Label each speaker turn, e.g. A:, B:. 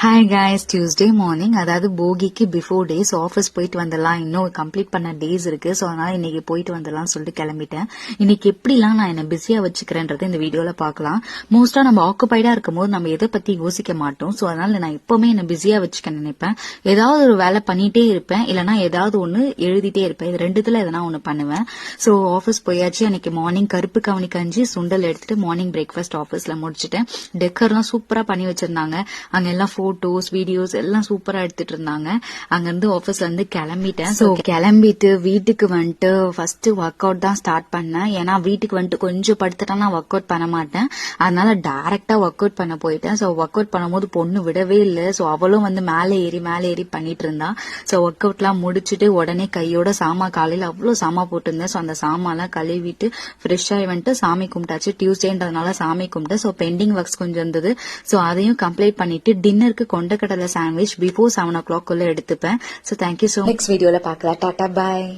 A: Hi guys, Tuesday morning, அதாவது போகிக்கு before days office போயிட்டு வந்துடலாம். இன்னும் கம்ப்ளீட் பண்ண டேஸ் இருக்கு. ஸோ அதனால இன்னைக்கு போயிட்டு வந்துடலாம் சொல்லிட்டு கிளம்பிட்டேன். இன்னைக்கு எப்படிலாம் நான் என்ன பிஸியா வச்சுக்கிறேன்றது இந்த வீடியோல பார்க்கலாம். மோஸ்டா நம்ம ஆக்குபைடா இருக்கும் போது நம்ம எதை பத்தி யோசிக்க மாட்டோம். ஸோ அதனால நான் எப்பவுமே என்ன பிஸியா வச்சுக்க நினைப்பேன். ஏதாவது ஒரு வேலை பண்ணிட்டே இருப்பேன், இல்லைன்னா ஏதாவது ஒண்ணு எழுதிட்டே இருப்பேன். இது ரெண்டுத்துல எதனா ஒண்ணு பண்ணுவேன். ஸோ ஆஃபீஸ் போயாச்சு. அன்னைக்கு மார்னிங் கருப்பு கவனி கஞ்சி சுண்டல் எடுத்துட்டு மார்னிங் பிரேக்ஃபாஸ்ட் ஆஃபீஸ்ல முடிச்சுட்டேன். டெக்கர்லாம் சூப்பரா பண்ணி வச்சிருந்தாங்க. அங்க எல்லாம் போட்டோஸ் வீடியோஸ் எல்லாம் சூப்பரா எடுத்துட்டு இருந்தாங்க. அங்க இருந்து ஆபீஸ்ல இருந்து கிளம்பிட்டேன். சோ கிளம்பிட்டு வீட்டுக்கு வந்துட்டு ஃபர்ஸ்ட் ஒர்க் அவுட் தான் ஸ்டார்ட் பண்ணேன். ஏன்னா வீட்டுக்கு வந்துட்டு கொஞ்சம் படுத்துட்டா நான் ஒர்க் அவுட் பண்ண மாட்டேன். அதனால டைரக்டா ஒர்க் அவுட் பண்ண போயிட்டேன். சோ ஒர்க் அவுட் பண்ணும்போது பொண்ணு விடவே இல்லை. சோ அவளும் வந்து மேலே ஏறி பண்ணிட்டு இருந்தா. சோ ஒர்க் அவுட் எல்லாம் முடிச்சுட்டு உடனே கையோட சாமா, காலையில அவ்வளவு சாமா போட்டிருந்தேன். சோ அந்த சாமான் கழுவிட்டு ஃப்ரெஷ் ஆகி வந்துட்டு சாமி கும்பிட்டாச்சு. டியூஸ்டேன்றதுனால சாமி கும்பிட்டு சோ பெண்டிங் ஒர்க்ஸ் கொஞ்சம் இருந்தது. சோ அதையும் கம்ப்ளீட் பண்ணிட்டு டின்னருக்கு கொண்டக்கடலை சாண்ட்விச் பிஃபோர் 7 o'clock எடுத்துப்பேன். So thank you so much. Next வீடியோல பார்க்கலாம். டாடா, பாய்.